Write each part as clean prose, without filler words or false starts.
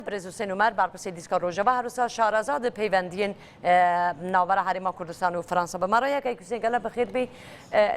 برز حسین عمر برپرسی دیسکا روژاوا هروسا شارازاد پیوندین ناور حریم کردستان و فرانسه به مرا یک کسی گله بخیر بی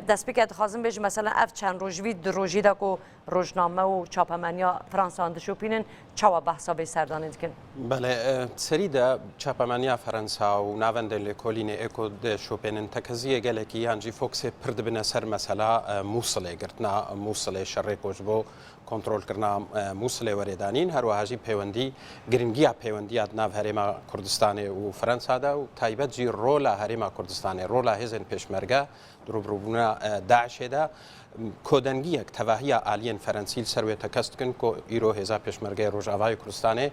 دست بکرد خواستم بیش مثلا اف چند روزوی دروژی دا کو روزنامه و چاپمنیا فرانسه اندشو پینن چوا بحثا به سردانه دیکن. بله سری دا چاپمنیا فرانسه و ناوند لکولین اکو د شوپینن تکزیه گله کی انجی فوکس پرد بن سر مثلا موصله گرتنا موصله شر کوجبو کنترل کرنا موصل وریدانین هر واجی پیوندی گرینگیا پیوندی ادنا هریما کردستان و فرانسه دا و تایبت جی رولا هریما کردستان رولا هزن پیشمرگا دروبرونا داعش دا کودنگی یک توهی آلین فرانسیل سروی تکست کن کو ایرو هزا پیشمرگا روجاوای کردستان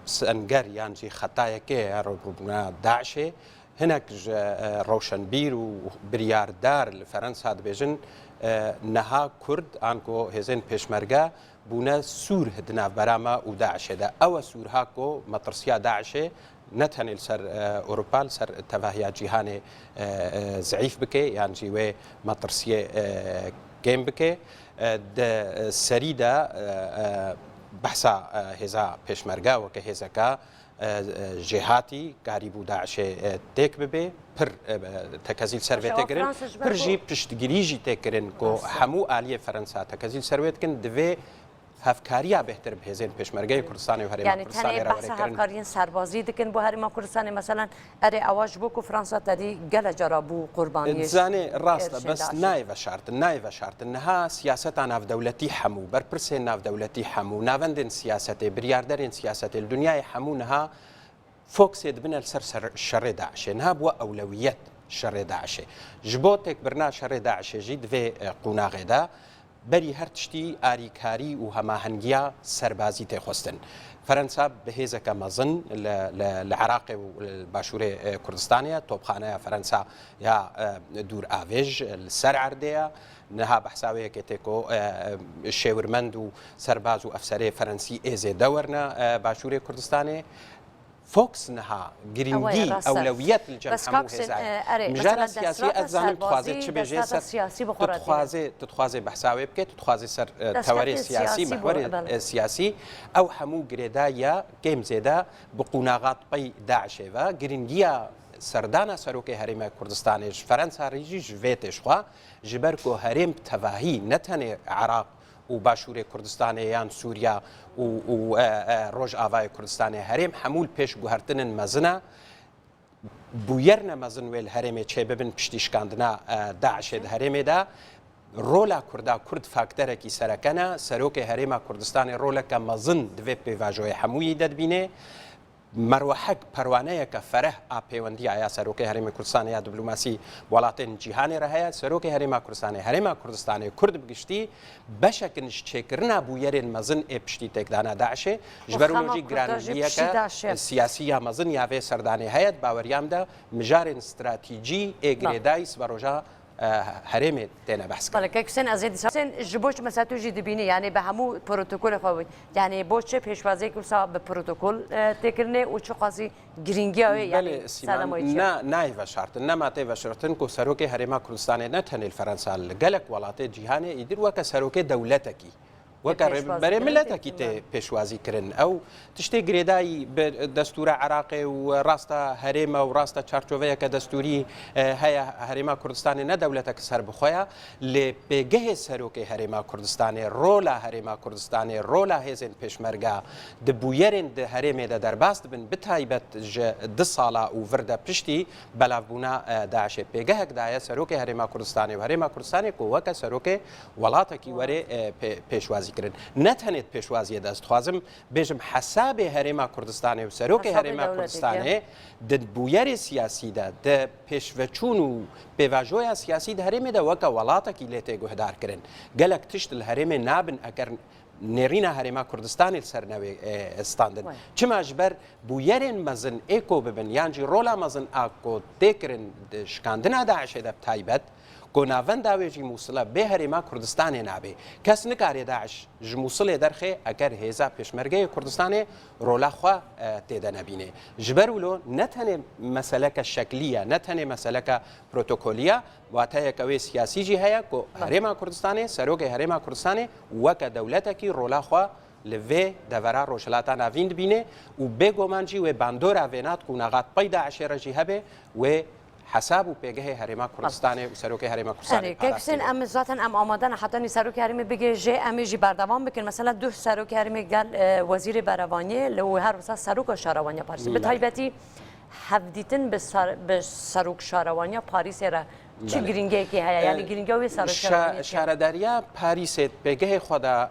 سنگر یعنی جی خطای که دروبرونا داعش هناك روشنبير وبرياردار فرنسا دبيجن نها كرد انكو هزين بيشمرگا بونا سور هدنا براما و داعش دا او سور هاكو مطرسيا داعش نتهنل سر اوروبا سر توهيا جهان ضعيف بكي يعني جيوه مطرسيا جيم بكي د سريدا بحثا هزا بيشمرگا وكهزكا جهاتی قریب و داعش تک ببه پر تکازیل سرویت کرن پر جی پشتگیری جی تکرن کو همو آلیه فرانسه تکازیل سرویت کن دوی هفکاریا بهتر بهزین پیشمرگه کردستان و هریما کردستان را بحث هفکارین سربازی دکن بو هریما کردستان مثلا اره اواج بو کو فرانسه تدی گل جرا بو قربانیش زانه راست بس نایو شرط نها سیاست ناف دولتی حمو برپرس ناف دولتی حمو ناوندن سیاست بریاردرین سیاست الدنیای حمو نها فوکس دبنا سر شر داعش نها بو اولویت شر داعش جبوتك برنا شر داعش جد في قناغ دا بری هر تشتی آریکاری و هماهنگیا سربازی تخواستن فرانسه بهیزه که مزن لعراق و باشور کردستانیا توبخانه فرانسه یا دور آویج السر عردیا نها بحثاویه که تکو شورمند و سرباز و افسر فرانسی ایزه دورنا باشور کردستانه فوكس نها جرينجي أولويات الجمع حمو هزاي مجال سياسي أزامن تخوازي تشبه تتخوازي بحثاوي بكي تتخوازي سر تواري سياسي محور سياسي أو حمو جريدايا كيم زيدا بقناغات بي داعشيفا جرينجيا سردانا سروكي هريم كردستان فرنسا ريجي جفيتش خوا جبركو هريم تفاهي نتني عراق و باشور کردستان یان سوریا و روج آوای کردستان هریم حمول پیش گوهرتن مزنه بویرن مزن ویل هریم چه ببین پشتیشکاندنا داعش هریم دا رولا کردا کرد فاکتره کی سرکنه سروک هریم کردستان رولا که مزن دوی پیواجوی حموی داد بینه مروحك پروانه که فره آپیوندی آیا سروک هریم کردستان یا دیپلماسی ولاتن جهانی رهیا سروک هریم کردستان کرد بگشتی بشکنش چکرنا بویرین مزن پشتی تکدانا داعش جبرولوژی گرانجیه که سیاسی مزن یاوه سردانی هیت باوریام ده مجارن استراتیجی اگریدایس بروجا هرم تنا بحث طيب كيكسن ازيد سن جبوش مساتوجي دبيني يعني بهمو بروتوكول خوي يعني بوش بيشوازي كل صاب بروتوكول تكرني وش قاسي جرينجيا يعني سلام نايفا شرط انما تيفا شرطن كو سروكي هرما كردستان نتهن الفرنسا قالك ولاتي جهاني يدير وك سروكي دولتكي وكر بري ملتكي تي بيشوازي كرن او تشتي غريداي دستور عراقي وراستا هريما وراستا تشارچوفيا كدستوري هيا هريما كردستان نه دولتك سر بخويا لبيجه سروكي هريما كردستان رولا هريما كردستان رولا هيزن بيشمرغا دبويرن د هريمه د درباست بن بتايبت د صالا وفردا بشتي بلافبونا داعش بيجه دايا سروكي هريما كردستان وهريما كردستان كو وك سروكي ولاتكي وري بيشوازي كرن نتهنت پیشوازی دست خوازم بجم حساب هرما کردستان و سروک هرما کردستان د بویر سیاسی د پیشوچون و پیواجویا سیاسی د هرم د وک ولاته کی لته گهدار کرن گلک تشت الهرم نابن اگر نرینا هرما کردستان سرنوی استاندن چما جبر بویرن مزن اکو ببن یانجی رولا مزن اکو تکرن شکاندنا داعش د تایبت كونافن داويجي موصله بهرما كردستان نابي كاس نكاري داعش جموصله درخه اگر هيزا پشمرگه كردستان رولا خوا تيدا نبينه جبرولو نتنه مساله شكليه نتنه مساله بروتوكوليه واتايا كوي سياسي جي هيا كو هرما كردستان سروك هرما كردستان وك دولتك رولا خوا لوی دورا روشلاتا ناوین بینه و بگومانجی و باندورا وینات کوناغات پیدا عشره جی هبه و حساب و پیگه هرما کردستان و سروک هرما کردستان کسین ام ذاتن ام آمادن حتی نی سروک هرمی بگه جه امی جی بردوام بکن مثلا دو سروک هرمی گل وزیر بروانی لو هر وسط سروک شاروانی پاریس به تایبتی حفدیتن به سروک شاروانی پاریس را چی گرینگی که هیا یعنی گرینگی و سروک شاروانی شارداریا پاریس پیگه خدا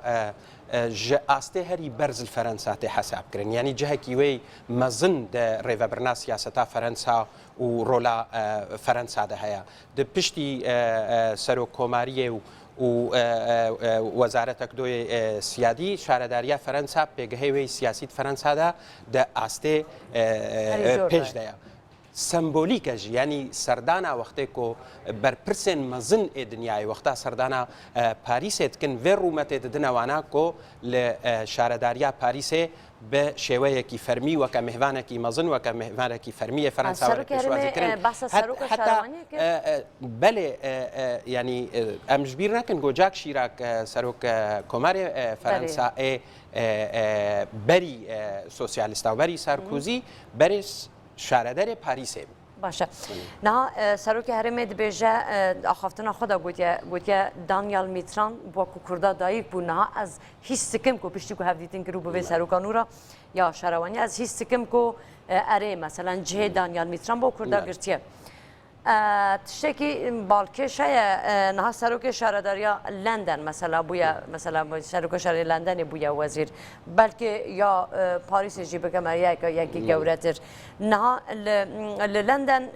آسته هری برز الفرنسا حساب کرن یعنی جه کیوی مزن د ریوبرنا سیاستا فرنسا و رولا فرنسا ده هيا د پشتی سرو کوماری و وزارت اکدوی سیادی شارداریا فرنسا پیگهوی سیاست فرنسا ده د آسته پیش ده سمبولیک اج یعنی سردانا وقتی کو بر پرسن مزن دنیای وقتا سردانا پاریس کن و رومت دنوانا کو ل شارداریا پاریس به شیوه کی فرمی و که مهوانه کی مزن و که مهوانه کی فرمی فرانسه و پیشوازی کردن حتی بله یعنی امجبیر نکن گوجاک شیراک سروک کمار فرانسه بری سوسیالیستا و بری سارکوزی بری شاردار پاریسه باشه نه سروک هرم دبیجه آخافتن خدا گویه دانیال میتران با کرده دایک بود نه از هیچ کم کو پشتی کو هفدیتین که رو به سروکانورا یا شروانی از هیچ کم کو اره مثلا جه دانیال میتران با کرده گرتیه تشکی بالکش نه سروک شارداریا لندن مثلا بویا مثلا سروک شهر لندن بویا وزیر بلکه یا پاریس جی بگم یکی گورتر نه لندن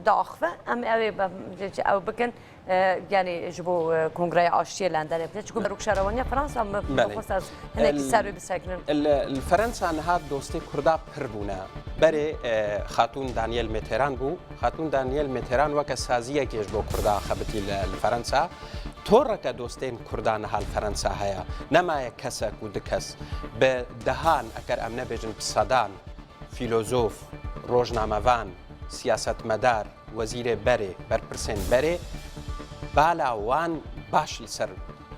داخله ام او بکن یعنی جبو کنگره آشتی لندن بده چون سروک شهروانی فرانسه هم بخواست از هنگی سروی بسکنن الفرنسا نهاد دوستی کرده پربونه برای خاتون دانیل میتران بو خاتون دانیل میتران وقت سازیه که جبو کرده خبتی الفرنسا طور که دوستین کردان حال فرانسه هیا نمای کسک و دکس به دهان اگر امنه بجن بصدان فیلوزوف روزنامه‌وان سیاستمدار وزیر بره برپرسین بره بالا وان باش سر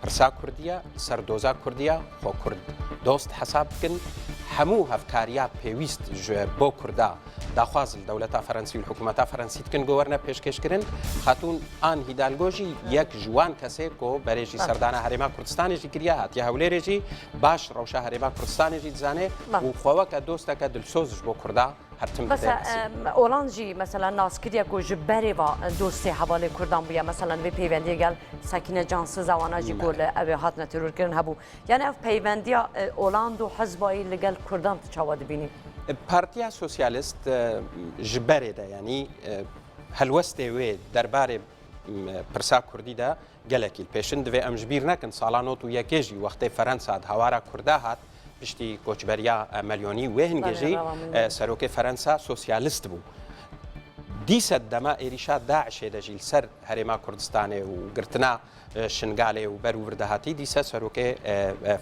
پرسا کردیا سر دوزا کردیا خو کرد دوست حساب کن همو هفکاریا پیوست بو کردا داخواز دولت فرانسی و حکومت فرانسی کن گورنه پیشکش کردن خاتون آن هیدالگوژی یک جوان کسی کو برای سردانه هرما کردستان جی کریا هات یا هولی جی باش روشا هرما کردستان جی زانه و خو که دوست که دلسوز بو کردا بس اولانجی مثلا ناسکریه کو جبری و دوستی حواله کردن بیا مثلا به پیوندی گل سکینه جانس زوانا جی کول ابی هات نترور کردن هبو یعنی اف پیوندی اولاند و حزبای لگل کردن چاواد بینی پارتیا سوسیالیست جبری ده یعنی هلوسته و درباره پرسا کردی ده گلکی پیشند و امجبیر نکن سالانوت و یکیجی وقتی فرانسه هوارا کرده هات پشتی کوچبریا میلیونی و هنگیجی سروک فرانسه سوسیالیست بود. دیصد دما ایریشا داعش دجیل سر هرما کردستانه و گرتنا شنگاله و برورده دیصد سروک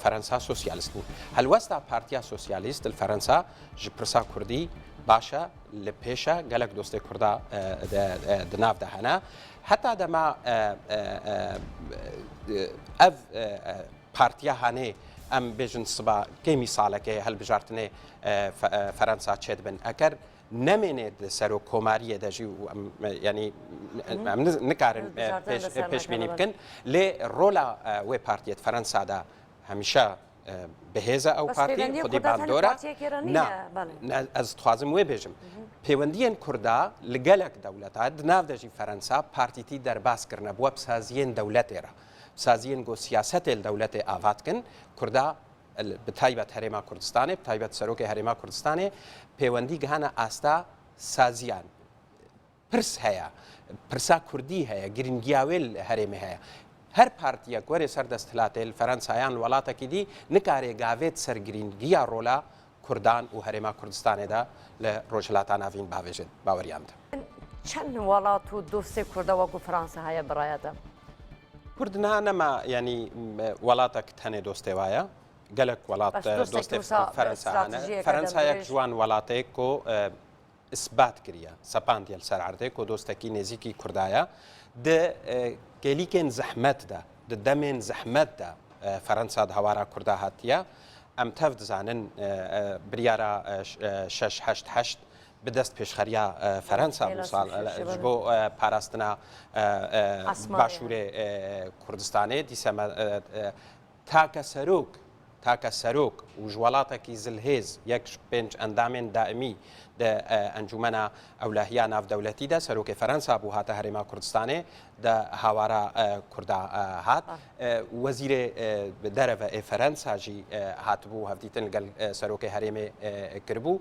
فرانسه سوسیالیست بود. هلوستا پارتیا سوسیالیست الفرانسه جپرسا کردی باشا لپیشا گلک دوست کرده دناف دهنا حتی دما اف پارتیا هانه ام بيجن صبا كيمي صالكي هل بجارتني فرنسا تشدبن اكر نميند سرو كوماريه دجي يعني نكارن بيش بيني بكن لي رولا وي بارتيت فرنسا دا هميشه بهذا او بارتي خدي باندورا نا از خوازم وي بيجم پیوندین کردا لگلک دولت ناف دجی فرنسا پارتیتی در باس کرنا بو بسازین دولت را سازین گو سیاست دولت آوات کن کردا بتایبت هرما کردستانه بتایبت سروک هرما کردستانه پیوندی گهانا آستا سازیان پرس هیا پرسا کردی هیا گرینگیاویل هرمه هیا هر پارتیا کوری سر دستلات الفرنسایان ولاتا کی دی نکاره گاویت سر گرینگیا رولا کردان و هرما کردستانه دا لروجلاتان آوین باوجد باوریامد چند ولات و دوست کرده و فرانسه هیا برایده كردنا نما يعني ولاتك تاني دوستي وايا قالك ولات دوستي فرنسا فرنسا يك جوان ولاتك كو اثبات كريا سبان ديال سر عرضك دوستكي نزيكي كردايا د كليكن زحمت دا د دمن زحمت دا فرنسا د هوارا كردا هاتيا ئەم تەف دزانن بریارە 6 بدەست پێشخەریا فەرەنسا بوو ساڵ ji بۆ پاراستنا باشوورێ کوردستانê دیسەمە تاکە سەرۆک و ji welatekî zilhêz yek ji pênc endamên daimî di encûmena ewlehiya navdewletî de serokê Ferensa bû hate Herêma Kurdistanê de hawara Kurda hat wezîrê dereve ê Ferensa jî hatibû hevdîtin gel serokê herêmê kiribû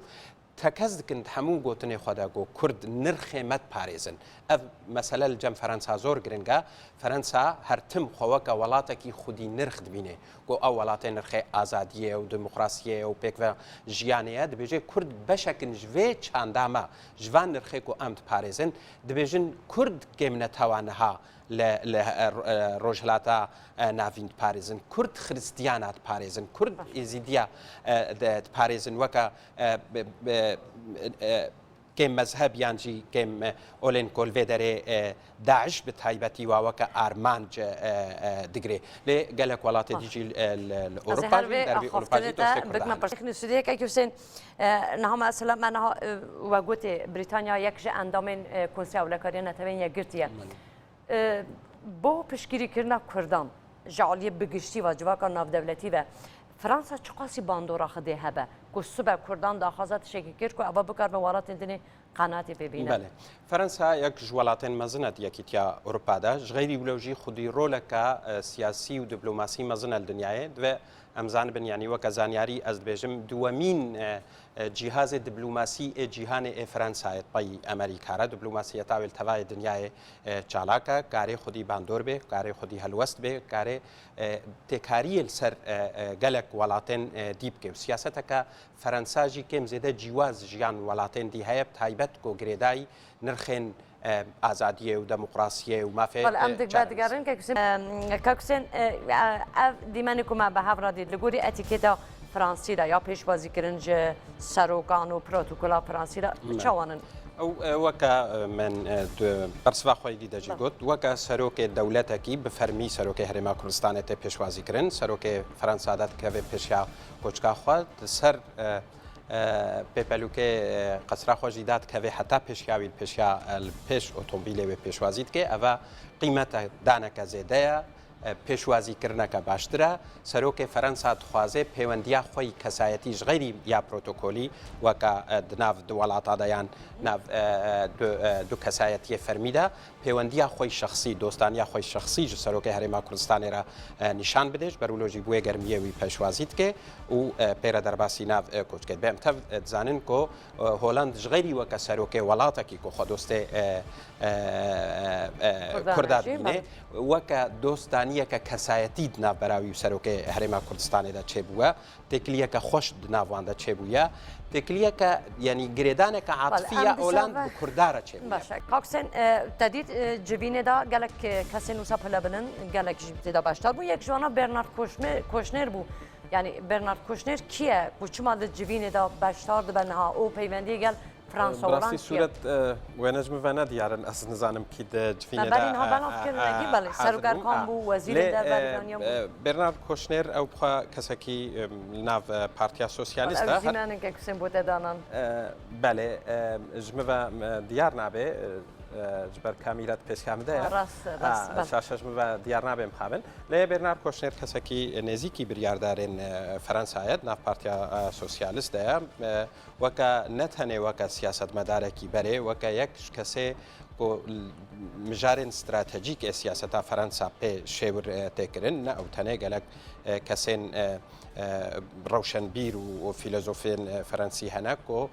تەکەس dikin hemû gotinê xwe de got Kurd nirxê me diparêzin. Ev mesele li cem Ferensa zor giring e. Ferensa her tim xwe weke welatekî xwedî nirx dibîne. Got ew welatê nirxê azadiyê û demokrasiyê û pêkve jiyanê ye dibêje Kurd beşekin ji vê çanda me ji van nirxê ku em diparêzin dibêjin Kurd kêm netewa niha li rojhilata navîn diparêzin. Kurd xristiyana diparêzin. Kurd êzîdiya diparêzin weke kêm mezhebiyan jî kêm olên kolvê derê Daeş bi taybetî wa weke armanc digire. Lê gelek welatê dî jî li Ewropa jî derbê Ewropa jî destê Kurdan. Sûdiyeke Hüseyin niha mesela me niha we gotê Brîtanya yek ji endamên Konseya Ewlekariya Netewên Yekgirtiye. Bo piştgirîkirina Kurdan ji aliyê bigiştî ve civaka navdewletî ve Fransa çi qasî bandora xidê hebe ku sibe Kurdan daxwaza tişekî kir ku ev bikar bi welatên dinê qenatê pê bîne. Belê. Fransa yek ji welatên mezin e yekîtiya Ewropa de ji xêrî wilo jî xwedî roleka siyasî û diplomasî mezin e li dinyayê divê em zanibin yanî weke zanyarî ez dibêjim duwemîn cihazê diplomasî ê cîhanê ê Fransayê peyî Amerîka re diplomasiyeta wê li tevayê dinyayê çalak e karê xwedî bandor bê karê xwedî helwest bê karê têkariyê li ser gelek welatên dî bike û siyaseteke Fransa jî kêm zêde cîwaz jiyan welatên dî heye taybet ku girêdayî nirxên azadiyê û demokrasiyê û mafê em digarin Hüseyin ev dîmenê ku me bi hev radî li gorî etikêta Fransî de ya pêşwazîkirin ji serokan û protokola Fransî de çawanin. Ew weke min bersiva xwe dî de jî got weke serokê dewletekî bi fermî serokê Herêma Kurdistanê tê pêşwazîkirin serokê Fransa de dikeve pêşiya koçka xwe di ser pêpelûkê qesra xwe jî da dikeve heta pêşiya wî pêşiya pêş otomobîlê wê pêşwazî dike ev qîmeta daneke zêde ye pêşwazîkirineke baştir e serokê Ferensa dixwaze pêwendiya xwe kesayetî ji xêrî ya protokolî weke di nav du welata de yan nav du kesayetiyê fermî de pêwendiya xwe şexsî dostaniya xwe şexsî ji serokê Herêma Kurdistanê re nîşan bide ji ber wilo jî bûyê germiyê wî pêşwazî dike û pêre derbasî nav koç ket em tev dizanin ku Holand ji xêrî weke serokê welatekî ku xwe dostê Kurda dibîne weke dostaniyeke kesayetî di nav berawî û serokê Herêma Kurdistanê de çêbûye têkiliyeke xweş di nav wan de çêbûye têkiliyeke yanî girêdaneke atifiya Holand bi Kurda re çêbûye. Baş Hüseyin te dît civînê da gelek kesên wisa pilebinin gelek jî tê de baştar bû yek ji wan Bernard Kouchner bû. Yani Bernard Kouchner ki ye ku çima li civînê da baştar dibe niha û peywendiyê gel Fransa olan براستی صورت وێنەژ مڤەنە دیارن ئەس نزانم کی جفینێدا سەرۆکارخان بوو وەزیرێ دەربارەکانیان بوو بێرنارد کۆشنێر ئەو بخوا کەسێکی ناو پارتیا سۆسیالیستە زمانێک کوسێن بۆ تێدانان بەڵێ ژمڤە دیار نابێ جبەر کامیرەت پێشکامدەیە شاشەژمە دیار نابێم خاون لێ بێرنارد کۆشنێر کەسێکی نێزیکی بریاردارێن فەرەنسایەت ناو پارتیا سۆسیالیستەیە وەکە نەتەنێ وەکە سیاستمەدارێکی بەرێ وەکە یەک کەسێ مژارên استراتejîk ê siyaseta Ferensa pê şêwir têkirin ne ew tenê gelek kesên rewşenbîr û fîlozofên Ferensî hene ku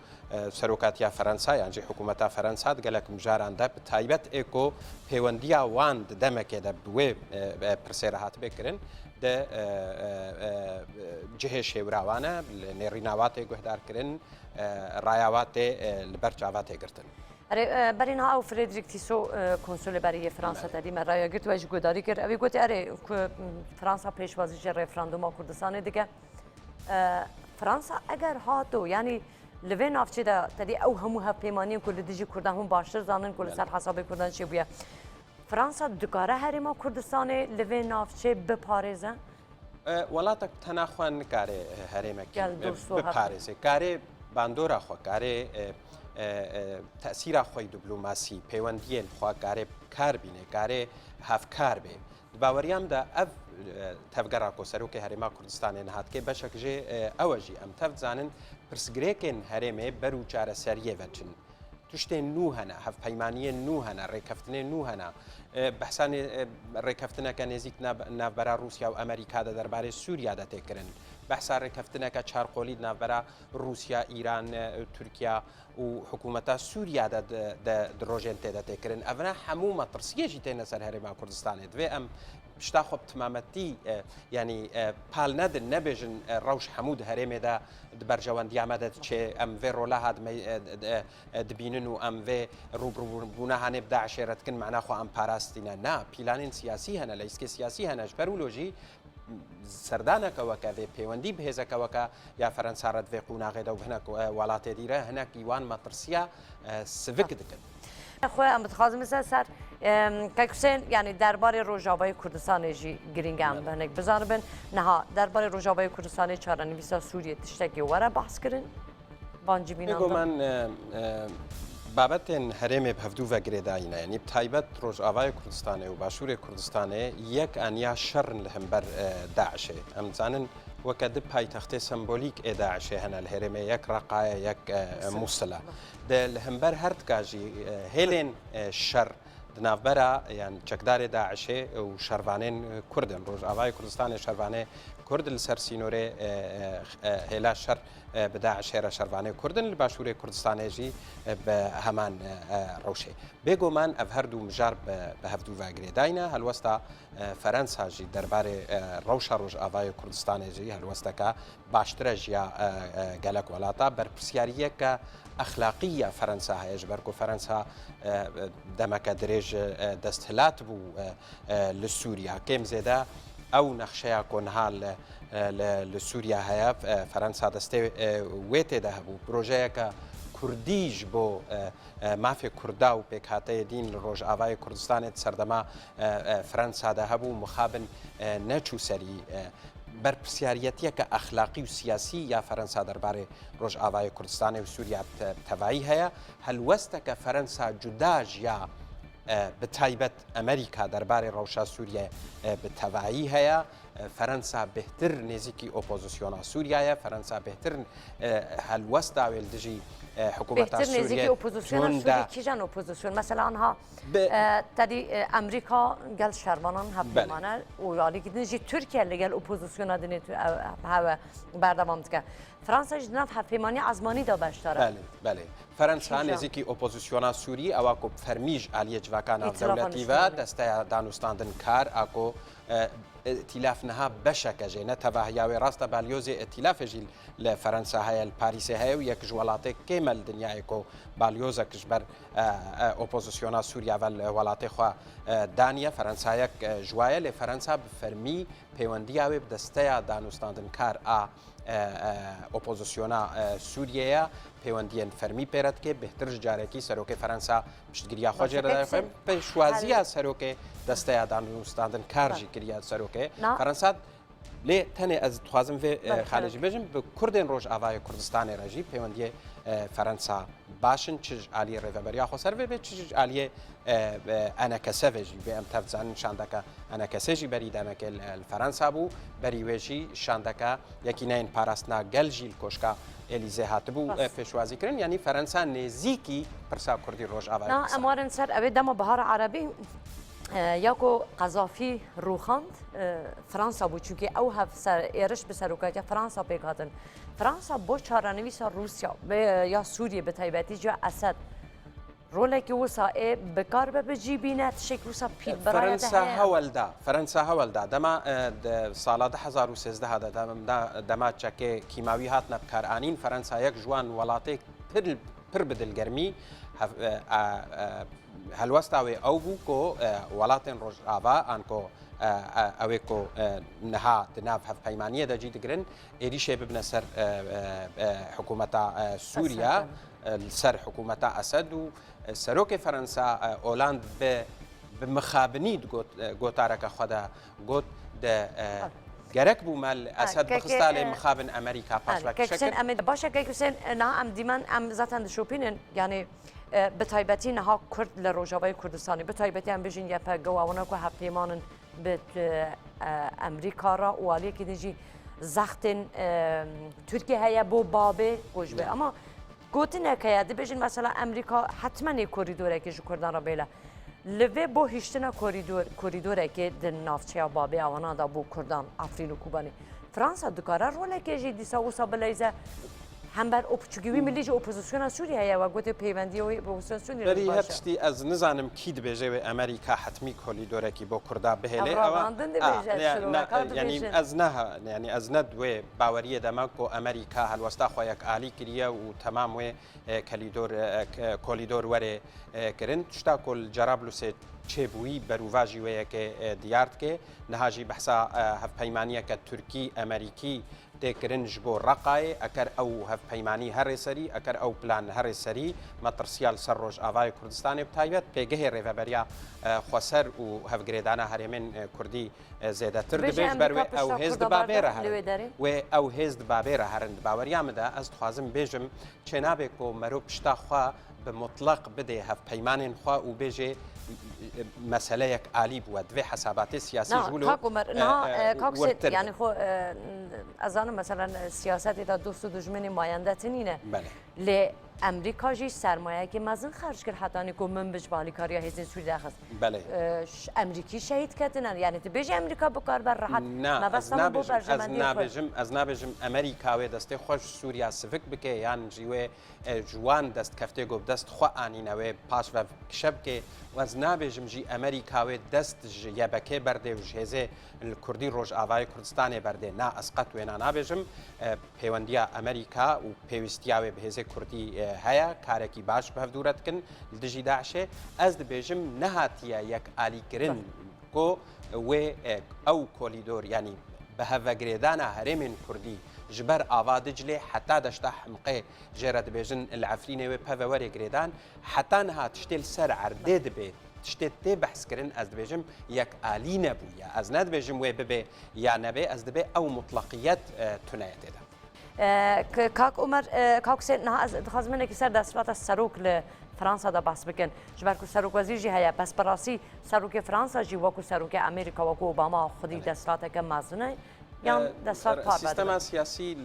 serokatiya Ferensa yan jî hikûmeta Ferensa gelek mijaran de bi taybet ê ku pêwendiya wan di demekê de bi wê pirsê re hatibê kirin de cihê şêwira wan e nêrîna wa tê guhdar kirin raya wa tê li ber çava tê girtin. برین ها او فردریک تیسو کنسول برای فرانسه تدیم رای گرت و جگوداری کرد. اوی گفت اره که فرانسه پیشوازیش رفراندوم کردستان دیگه فرانسه اگر هاتو یعنی لوین افچه ده تدی او همو هپیمانی کل دیجی کردن هم باشتر زانن کل سر حساب کردن چی بیه فرانسه دکاره هریما کردستان لوین افچه بپارزه وڵاتێک تەناخواان نکارێ هەرێمەکی گەل بپارێزێ کارێ باندۆرە خۆ کارێ تەسیرا خۆی دیبلۆماسی پەیوەندیên خوا کارێ کار بینێ کارێ هەفکار بێ باوەریامدا ئەv tevgera ku serokê Herêma Kurdistanê nehatke beşek jê ew jî em tev zanin pirsgirêkên herêmê ber û çareseriyê veçin. Tiştên nû hene, hevpeymaniyên nû hene, rêkeftinên nû hene. Behsanê rêkeftineke nêzik navbera Rûsya û Amerîka de derbarê Sûriya de tê kirin. Behsa rêkeftineke çarxolî navbera Rûsya, İran, Tirkiye û hikûmeta Sûriya de di rojên tê de tê kirin. Ev ne hemû metirsiyê jî têne ser Herêma Kurdistanê. Divê em pişta xwe bi timametî yanî pal nedin nebêjin rewş hemû di herêmê de di berjewendiya me de diçe em vê rolaha dibînin û em vê rûbirûbûna hanê bi Daişê re dikin mena xwe em parastîne. Na pîlanên siyasî hene, leyskê siyasî hene ji ber wilo jî سەردانەکە وەکە vê pêwendî bi hêzekeweke ya Ferensa re divê qûnaxê de û hinek welatê dîre hinek îwan metirsiya sivik dikin. خو ام دخوازم سر کاکوسین یعنی درباره روجاوای کردستان جی گرینگ ام بهنک بزاربن نه درباره روجاوای کردستان چارنویسا سوریه تشتکی وره بحث کردن بانجی بینام من بابەتێن هەرێمێ هەفتوو vegirêdayîne yanî taybet Rojavayê Kurdistanê û Başûrê Kurdistanê yek aniya şerrin li hember Daişê. Em zanin weke di paytextê sembolîk ê Daişê hene li herêmê yek Reqaya yek Musila. De li hember her tika jî hêlên şer di navbera yan çekdarê Daişê û şervanên Kurdin Rojavayê Kurdistanê şervanê Kurd li ser sînorê hêla şer bi Daişê re şervanê Kurdin li Başûrê Kurdistanê jî bi heman rewşê. Bêguman ev her du mijar bi hevdû vegirêdayîne helwesta Ferensa jî derbarê rewşa Rojavayê Kurdistanê jî helwesteke baştir e jiya gelek welata berpirsiyariyeke اخلاقیه فرانسا هەیە ji ber ku Ferensa demeke dirêj desthilat bû li Sûriya kêm zêde ew nexşeya ku niha li Sûriya heye Ferensa destê wê tê de hebû projeyeke Kurdî ji bo mafê Kurda û pêkhateyê dîn li Rojavayê Kurdistanê serdema Ferensa de hebû mixabin neçû serî berpirsiyariyetiyeke exlaqî û siyasî ya Ferensa derbarê Rojavayê Kurdistanê û Sûriya tevayî heye helwesteke Ferensa cuda jiya bi taybet Amerîka derbarê rewşa Sûriye bi tevayî heye Ferensa bêhtir nêzîkî opozisyona Sûriyayê Ferensa bêhtir helwesta wê li dijî حکومت نزدیکی اپوزیسیون سوری کیجان اپوزیسیون مثلا آنها تدی امریکا گل شرمانان هفمانه و یاری کردن جی ترکیه لگل اپوزیسیون دنی تو هوا بردوام که فرانسه جناب هفمانی ازمانی دا بشتره بله بله فرانسه نزدیکی اپوزیسیون سوری اواکو فرمیج علیه جوکان دولتی و دسته دانوستاندن کار اکو ائتلاف نها بشک جنه توهیاوی راست بالیوز ائتلاف جیل لفرانسا هاي الباريس هاي ويك جوالاتي كامل دنيا ايكو بالیوز کشبر اپوزیسیون سوریا والولات خو دانیا فرانسا یک جوايه لفرانسا بفرمی پیوندیاوی بدسته دانوستاندن کار اپوزیسیونا سوریه پیوندیان فرمی پیرد که بهتر جارکی سروک فرانسا پشتگیری خواجه را داریم پشوازی سروک دسته دانوستاندن کار جی کریا سروک فرانسا لی تنه از توازم و خارجی بجم به کردن روجاوای کردستان راجی پیوندی فرانسا باشن چیز عالی ریوبریا خسر و چیز عالی انا کسفجی به ام تفزان شاندکا انا کسجی بری دمک الفرانسا بو بری وجی شاندکا یکی نین پاراستنا گلجیل کوشکا الیزه هاتبو پیشوازی کردن یعنی فرانسا نزیکی پرسا کردی روجاوای نه امارن سر ابد دم بهار عربی یاکو قذافی روخاند فرانسا بود چونکه او هف سر ایرش به سروکاتی فرانسا پیکاتن فرانسا با چارنویسا روسیا یا سوریه به تایبەتی جا اسد رولکی وسائے بکار به جیبینات شک وسا پیل برای فرانسا هولدا دما سال 2013 هذا دما چکه کیماوی هات نبکار انین فرانسا یک جوان ولاته پر بدل گرمی هلوستاوی او بو کو ولاتن روجاوا انکو اوی کو نها دناف هف پیمانیه د جیدگرن ایریشه ببن سر حکومت سوریا سر حکومت اسد و سروک فرانسا اولاند به مخابنید گوتارک خدا گوت د گرک بو مال اسد بخستال مخابن امریکا پاش وقت کسین ام باشه که کسین نه ام دیمان ام زاتن شوپینن یعنی به تایبەتی نها کرد لە ڕۆژاوای کوردستانی به تایبەتی ئەم بژین یەپە گەواونەکو هەپەیمانن بە ئەمریکارا والیەکی دژی زەختن تورکی هەیە بۆ بابێ گۆژ بێ ئەمە گوتنەکەیە دەبێژین مەسەلا ئەمریکا حتممەنی کۆریدۆرێکی ji کوردان را بێلە لەوێ بۆ هیشتنە کۆریدۆرێکی دن ناوچەیە بابێ ئەوانادا بۆ کوردان ئافرین و کوبانی فرانسا دکارە ڕۆلێکێژی دیسا وسا بلەیزە هم بر اپوچگیوی ملی جو اپوزیسیون سوریه و گوته پیوندی و اپوزیسیون سوریه بری هرچی از نزانم کی دبیجه امریکا حتمی کلیدوره کی با کردا بهله یعنی از نه یعنی از ندوه باوریه دماغ و امریکا هلوستا خویک عالی کریه و تمام و کلیدور وره کرن تشتا کل جرابلوس چبوی بروواجی و یک دیارت که نهاجی بحثا هف پیمانیه که ترکی امریکی تكرنج بو رقاي اكر او هف بيماني هر سري اكر او بلان هر سري مترسيال سروج افاي كردستان بتايبت بيجه ريفابريا خسر و هف جريدانا هرمن كردي زياده تر بيج بر او هزد بابيره و او هزد بابيره هرند باوريا مدا از خوازم بيجم چنابكو مرو پشتا خوا بمطلق بده هف بيمانين خوا و بيجه مسألة یک عالی بود و حسابات سیاسی جولو کاکسید یعنی خو از آن مثلا سیاستی تا دوست و دشمنی ماینده تنینه لی امریکا جی سرمایه که مزن خرج کرد حتی نیکو من بجبالی کاریا هزین سوری داخل امریکی شهید کردن یعنی تبیج امریکا بکار بر راحت نه از نبیجم امریکا و دسته خوش سوریا سفک بکه یعنی جیوه جوان دست کفته گفت دست خو آنینه و پاش و کشب که و از نبیجم جی امریکا و دست یبکه برده و جهزه الکردی روش آوای کردستان برده نه اسقط و نه نبیجم پیوندیا امریکا و پیوستیا و بهزه کردی هيا كاركي باش بهفدورت كن لدجي داعشه از دبيجم نهاتيا يك آلي كرن كو و او كوليدور يعني بهفغريدانا هرمين كردي جبر آوادجلي حتى دشتا حمقي جرد بيجن العفريني و بهفوري غريدان حتى نها تشتيل سر عرده دبي تشتت تی بحث کردن از دبیجم یک عالی نبویه از ند بیجم و ببی یا نبی از دبی او مطلقیت تنایت ده کاک عمر کاک سید نه از خازمنه که سر دستورات سروک ل فرانسا دا بحث بکن جبر کو سروک وزیر جی هيا بس براسی سروک فرانسا جی وکو سروک امریکا وکو اوباما خودی دستورات که مزنه یا دستورات پار سیستم سیاسی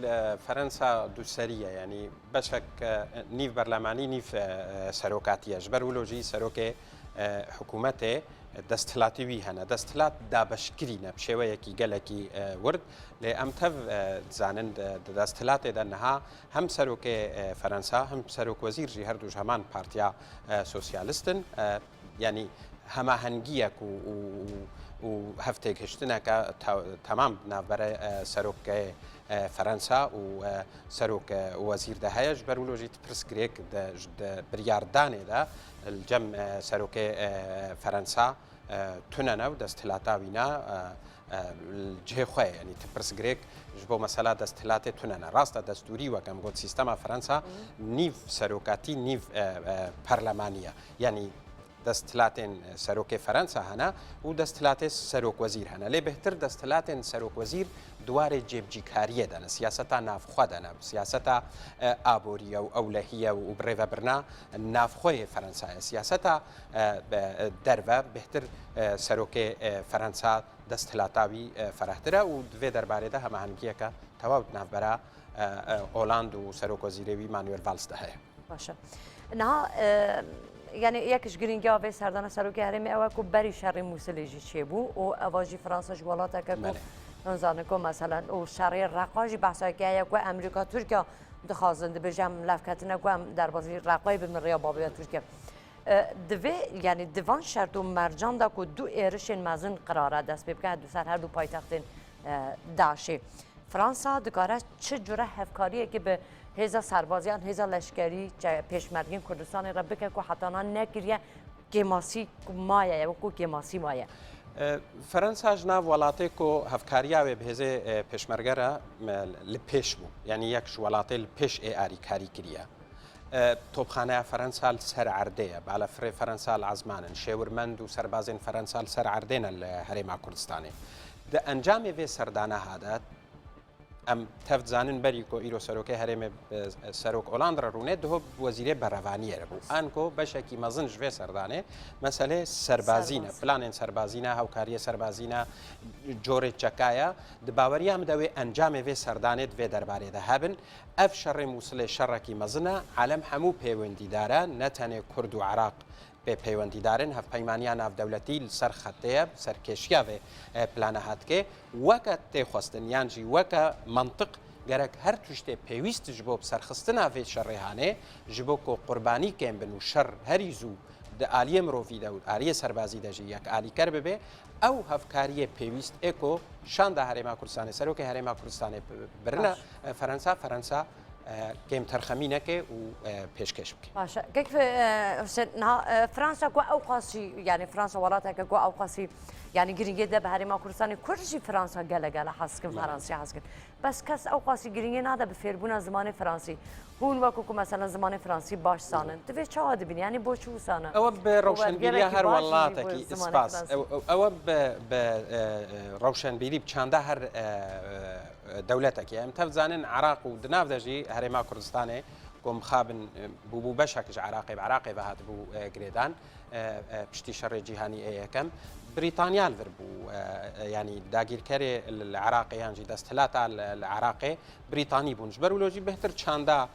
فرانسا دوسریه یعنی بشک نیف برلمانی نیف سروکاتیه جبر ولوجی سروک حکومت دستهلاتی وی هنه دستهلات دابشکری نبشوه یکی گلکی ورد لی امتف زانند دستهلات دنها هم سروک فرانسا هم سروک وزیر جی هر دوش همان پارتیا سوسیالیستن یعنی همه هنگیک و هفته کشتنه که تمام نبره سروک فرانسا و سروک وزیر ده هیچ برولوژی پرسکریک ده بریاردانه ده الجم سروک فرانسا توننا و دستهلاتا وینا الجه خواه یعنی تپرسگریک جبو مسئله دستهلات توننا راست دستوری و کم گفت سیستم فرانسا نیف سروکاتی نیف پارلمانیه یعنی دستهلاتن سروک فرانسا هنا و دستهلات سروک وزیر هنا لی بهتر دستهلاتن سروک وزیر دوار جیبجی کاریه دانه سیاستا نافخوا دانه سیاستا آبوریه و اولهیه و بریو برنا نافخوی فرانسا سیاستا دروه بهتر سروک فرانسا دستهلاتاوی فرهتره و دوی درباره ده همه هنگیه که تواود نافبره اولاند و سروک وزیروی مانویل والس ده باشه نه يعني يكش جرينجا في سردان سروكي هرمي أواكو بري شر موسلجي شيبو أو أواجي فرنسا جوالاتك كو نزانكو مثلا أو شر الرقاجي بحثا كي يكو أمريكا تركيا دخازند بجم لفكتنا كو در بازي رقاي بمريا بابيا تركيا دوی يعني ديوان شرط و مرجان دا كو دو إيرشين مازن قراره دست بيبكه دو سر هر دو پایتختين داعشي فرانسا دکاره چه جوره هفکاریه که به هزا سربازیان هزا لشکری پیشمرگین کردستان را بکه که حتی نکریه گماسی مایه و که گماسی مایه فرانسا جناب ولاتی که هفکاریه و بهزه پیشمرگره لپیش بو یعنی یک ولاتی لپیش آری کاری کریه توبخانه فرانسا سر عرده بالا فرانسا العزمان شاورمند و سربازین فرانسا سر عردين الهرم كردستاني د ئەنجامێ vê سەردانە هادات ئەم تەفت زانن بەری کۆ ئیرۆ سەرۆکەی هەرێمێ سەرۆک ئۆلاندرە ڕوونێت دهۆ وەزیرێ بەڕەوانیەرە بوو ئانکۆ بەشێکی مەزن ژێ سەردانێ مەسەلێ سەربازینە پلانێن سەربازینە هاوکاریە سەربازینە جۆرێک چەکایە دباوەریام دەوێ ئەنجامێ vê سەردانێت vê دەربارێدا هەبن ئەف شەڕێ مووسڵێ شەڕێکی مەزنە عالەم هەموو پەیوەندیدارە نەتەنێ کورد و عراق به پەیوەندیدارن هەفپەیمانیان ناودەولەتی لەسەر خەتەیە سەرکێشیە vê پلانە هاتکێ وەکە تێخواستن یانجی وەکە منطق گەرەک هەر توشتێ پێویستش بۆ سەرخستنا vê شەڕێهانێ ji bo ku qurbanî kêm bin û şer herî zû di aliyê mirovî de û aliyê serbazî de jî yek alîker bibe ew hevkariyê pêwîst ê ku şanda Herêma Kurdistanê serokê Herêma Kurdistanê birine Ferensa كيم ترخمينك وبيشكش بك. ماشي كيف فرنسا كو اوقاسي يعني فرنسا ولاتها كو اوقاسي يعني جرينجي ده بهريما كردستان كرجي فرنسا قال حسكن فرنسي حسكن بس كاس اوقاسي جرينجي هذا بفيربونا زمان فرنسي هون وكو مثلا زمان فرنسي باش سانن تبي شو هذا بين يعني بو شو سانه او بروشنبيري هر ولاتك اسباس او بروشنبيري بچاندا هر دولتك يعني تفزانن عراق ودناف دجي هريما كردستاني قوم خابن بو بشكش عراقي بعراقي بهات بو جريدان بشتي شر جهاني ايكم بريطانيا الفربو يعني داغير كاري العراقي يعني دستلاتا العراقي بريطاني بونجبر ولوجي بهتر چاندا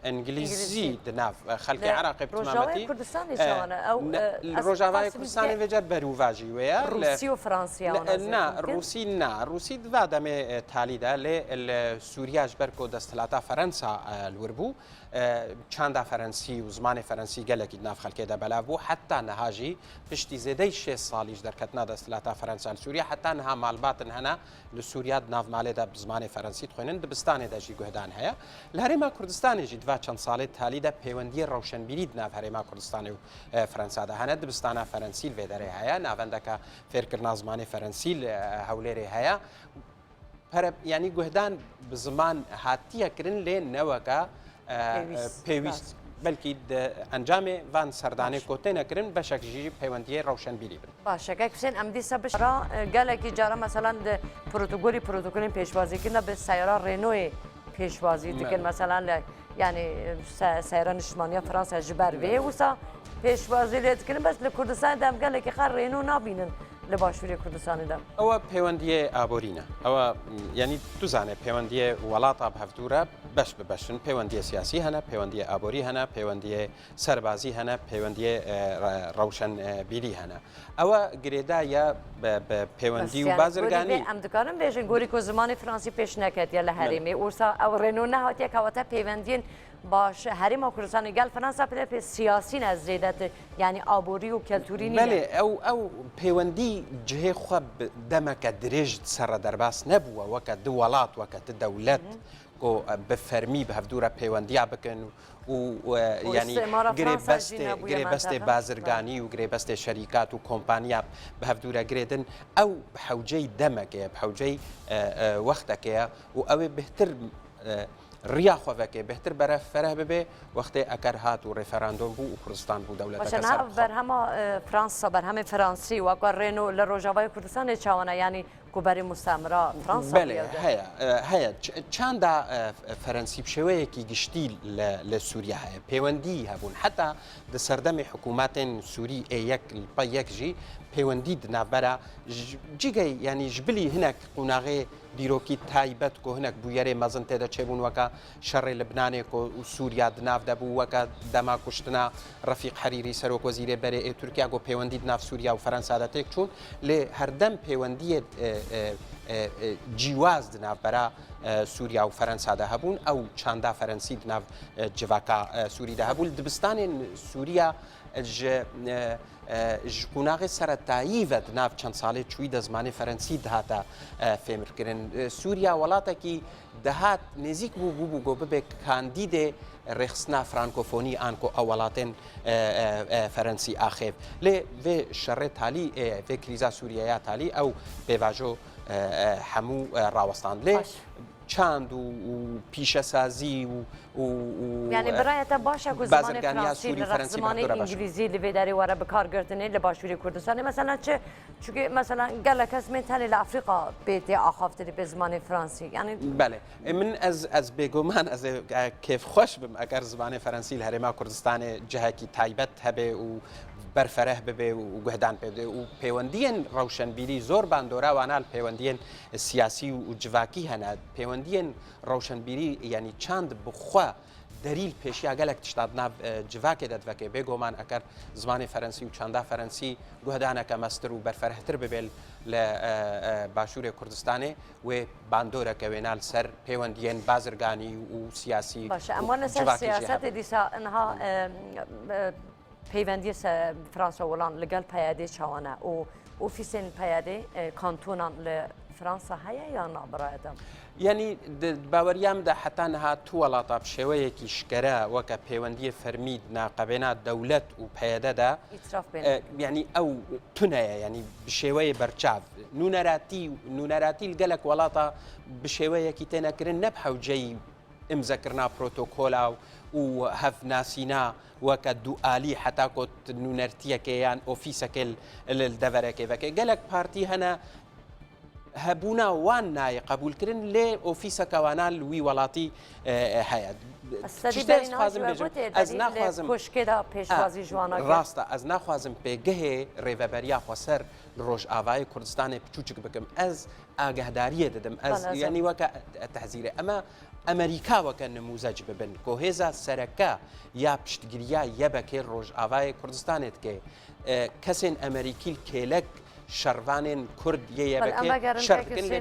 انجليزي دناف خلقي عراقي بتمامتي كردستاني شلون او روجاواي كردستاني وجر بروفاجي ويا روسي وفرنسي نا روسي دادم تالي ده لسوريا جبركو دستلاتا فرنسا الوربو چاندا فرنسي وزمان فرنسي قالك ناف خلقي ده بلابو حتى نهاجي بشتي زيدي 6 صاليش دركتنا دستلاتا فرنسا لسوريا حتى نها مالباتن هنا لسوريا ناف مالي ده بزمان فرنسي تخوينن دبستاني ده جي قهدان هيا الهريما كردستاني جي دفا چند سالي تالي ده پيوندي روشنبيري ناف هريما كردستاني وفرنسا ده هنا دبستانا فرنسي الفيدري هيا نافندك فيركرنا زمان فرنسي هوليري هيا يعني قهدان بزمان هاتيا كرن لين نوكا پێویست بەلکی ئەنجامێ وان سەردانەی کۆتێ نەکردن بەشێکژی پەیوەندیە ڕەوشنبیری بن باشەکە حسێن ئەم دیسە بشرا گەلێکی جارە مەسەلەن پروتۆکۆلی پێشوازیکردنە بە سەیارە ڕێنۆی پێشوازی دکن مەسەلەن لە یعنی سەیارە نیشتمانیە فەرەنسا ji ber vê wisa pêşwazî lê dikirin bes li Kurdistanê dem gelekî xwe rênû nabînin li Başûrê Kurdistanê de. ئەوە پەیوەندیە ئابۆرینە ئەوە یعنی دوزانێ پەیوەندیە وڵاتە بەهەفتوورە بەش ببەشن پەیوەندیە سیاسی هەنە پەیوەندیە ئابۆری هەنە پەیوەندیە سەربازی هەنە پەیوەندیە ڕەوشنبیری هەنە ئەوە گرێدایە بە پەیوەندی و بازرگانی ئەم دکارم بێژن گۆری کۆ زمانی فرانسی پێش نەکەتیە لە هەرێمێ ئورسا ئەو ڕێنۆ نەهاتیە کەواتە پەیوەندیên باش هەرێما کوردستانی گەل فەرەنسا پێ سیاسی نەزێدەت یعنی ئابۆری و کەلتوری نیە بەڵێ ئەو پەیوەندی جهێ خۆ دەمەکە درێژ سەرە دەرباس نەبووە وەکە دو وڵات وەکە دەولەت بفەرمی بەهەفتوورە پەیوەندیا بکەن و ینی گرێبەستێ بازرگانی و گرێبەستێ شەریکات و کۆمپانیا بەهەفتوورە گرێدن ئەو حەوجەی دەمەکەیە حەوجەی وەختەکەیە و ئەوێ بهتر ڕیاخۆڤەکێ بهتر بەرە فەرە ببێ وەختێ ئەکەر هات و ڕێفەراندۆم بوو و کوردستان بوو دەولەتەکە بەرهەمە فرانسا بەرهەمی فەرەنسی وەکە ڕێن و لە ڕۆژاوای کوردستانی چاوانە ینی کوبەری مستەمرە فەرەنسا هەیە چاندا فەرەنسی شێوەیەکی گشتی لە سووریا هەیە پەیوەندی هەبوون حتا دە سەردەمی حکووماتێن سووری ئەیەک پە یەکژی پەیوەندی نابەرە جگەی ینی ژبلی هەنێک قوناغێ دیرۆکی تایبەت کۆ هەنێک بوویەرێ مەزن تێدە چێبوون وەکە شەڕێ لەبنانێک و سووریا دناف دەبوو وەکە دەما کوشتنا ڕەفیق حەریری سەرۆک وەزیرێ بەرێ تورکیا گۆ پەیوەندی ناف سووریا و فەرەنسا دەتێک چوون لێ هەردەم پەیوەندیە جیواز دنابەرە سووریا و فەرەنسادا هەبوون ئەو چاندا فەرەنسی دناو جڤاکە سووریدا هەبوو دبستانێن سووریا ji qûnaxê seretayî ve di nav çend salê çûyî de zimanê Ferensî dihata fêmirkirin. Sûriya welatekî dihat nêzik bû got bibe kandîdê rêxistina frankofonî an ku ew welatên Ferensî axêv. Lê vê şerê talî vê krîza Sûriyaya talî ew pêvajo hemû rawestand. Lê چاند و پیشەسازی یعنی برایەتە باشە و زمانی فرانسی لە زمانی ئینگلیزی لەوێ دەری وەرە بەکارگرتنی لە باشووری کوردستانی مەسەلەن چ چونکە مەسەلەن گەلە کەس من تەنێ لە ئەفریقا بێتێ ئاخافتری بە زمانی فرانسی یعنی بله من از بێگومان از کێف خۆش بم ئەگەر زمانی فەرەنسی لە هەرێما کوردستانی جهەکی تایبەت هەبێ و بەرفەرەه ببێ و گوهدان پێ بدێ و پەیوەندیان ڕەوشنبیری زۆر باندۆراوانال پەیوەندیان سیاسی و جڤاکی هەنا پەیوەندیان ڕەوشنبیری یعنی چاند بخوا دەریل پێشیا گەلێک تشتات ناو جڤاکێ دەدڤەکێ بێگۆمان ئەگەر زمانی فەرەنسی و چەندە فەرەنسی گوهدانەکە مەستر و بەرفەرەهتر ببێت لە باشووری کوردستانی وێ باندۆرەکە وێنال سەر پەیوەندیان بازرگانی و سیاسی باشە ئەمانە سەر سیاسەتی دیسا ئەنها پەیوەندی فرانسا وەڵان لەگەڵ پەیادەی چاوانە و ئۆفیسین پەیادەی کانتۆنان لە فرانسا هەیە یان نابڕایەتە یعنی باوەریامدا حتا نەهات تو وڵاتە شێوەیەکی شکەرە وەکە پەیوەندی فەرمید ناقەبێنا دەولەت و پەیەدەدا یعنی ئەو تونەیە ینی بشێوەیە بەرچاو نونەراتی گەلک وڵاتە بشێوەیەکی تێنەکردن نەب حەوجەی ئمزەکردنا پرۆتۆکۆلا و هەفناسینا وەکە دوعالی حتا کۆت نونەرتیەکە یان ئۆفیسەکە دەڤەرەکەی گەلک پارتی هەنا هەبوونا وان نایە قبولکردن لێ ئۆفیسەکەوانە لوی وڵاتی هەیە ڕاستە ئەس ناخوازم پێگەهێ ڕێڤەبەریا خۆسەر ڕۆژ ئاوای کوردستانی بچوچک بکەم ئەس ئاگەهداریە دەدەم ئەس یعنی وەکە تەحزیرە ئەمە ئەمریکاوەکە نموزەج ببن کۆهێزە سەرەکە یا پشتگیریە یەبەکێ ڕۆژ ئاوای کوردستانێت کێ کەسێن ئەمریکیل کێلەک شەڕوانێن کورد یەبەکێ شەڕکردن لێ